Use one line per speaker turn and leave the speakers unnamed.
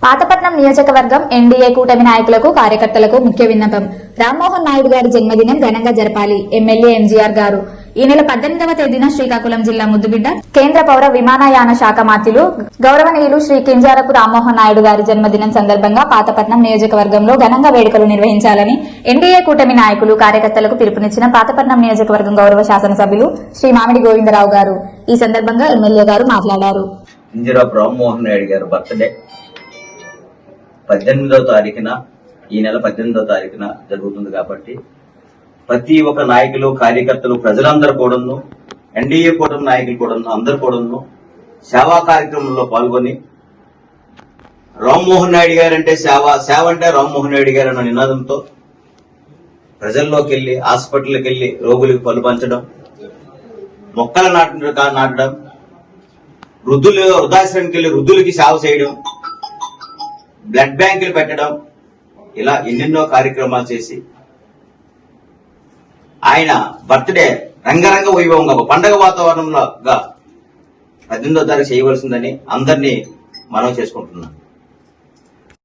పాతపట్నం నియోజకవర్గం ఎన్డీఏ కూటమి నాయకులకు కార్యకర్తలకు ముఖ్య విన్నపం. రామ్మోహన్ నాయుడు గారి జన్మదినం ఘనంగా జరపాలి. ఎమ్మెల్యే ఎంజీఆర్ గారు ఈ నెల 18వ తేదీన శ్రీకాకుళం జిల్లా ముద్దుబిడ్డ కేంద్ర పౌర విమానయాన శాఖ మంత్రులు గౌరవనీయులు శ్రీ కింజారపు రామ్మోహన్ నాయుడు గారి జన్మదినం సందర్భంగా పాతపట్నం నియోజకవర్గంలో ఘనంగా వేడుకలు నిర్వహించాలని ఎన్డీఏ కూటమి నాయకులు కార్యకర్తలకు పిలుపునిచ్చిన పాతపట్నం నియోజకవర్గం గౌరవ శాసనసభ్యులు శ్రీ మామిడి గోవిందరావు గారు ఈ సందర్భంగా ఎమ్మెల్యే గారు మాట్లాడారు.
కింజారపు రామ్మోహన్ నాయుడు గారు బర్త్డే 18వ తారీఖున ఈ నెల 18వ తారీఖున జరుగుతుంది కాబట్టి ప్రతి ఒక్క నాయకులు కార్యకర్తలు ప్రజలందరూ కూడాను ఎన్డీఏ కూటమి నాయకులు కూడాను అందరూ కూడాను సేవా కార్యక్రమంలో పాల్గొని రామ్మోహన్ నాయుడు గారు అంటే సేవ అంటే రామ్మోహన్ నాయుడు గారు అన్న నినాదంతో ప్రజల్లోకి వెళ్లి హాస్పిటల్కి వెళ్లి రోగులకు పలు పంచడం, మొక్కలు నాటడం, వృద్ధాశ్రమంకి వెళ్లి వృద్ధులకి సేవ చేయడం, బ్లడ్ బ్యాంకులు పెట్టడం, ఇలా ఎన్నెన్నో కార్యక్రమాలు చేసి ఆయన బర్త్డే రంగరంగ వైభవంగా ఒక పండగ వాతావరణంలో 18వ తారీఖు చేయవలసిందని అందరినీ మనవి చేసుకుంటున్నాను.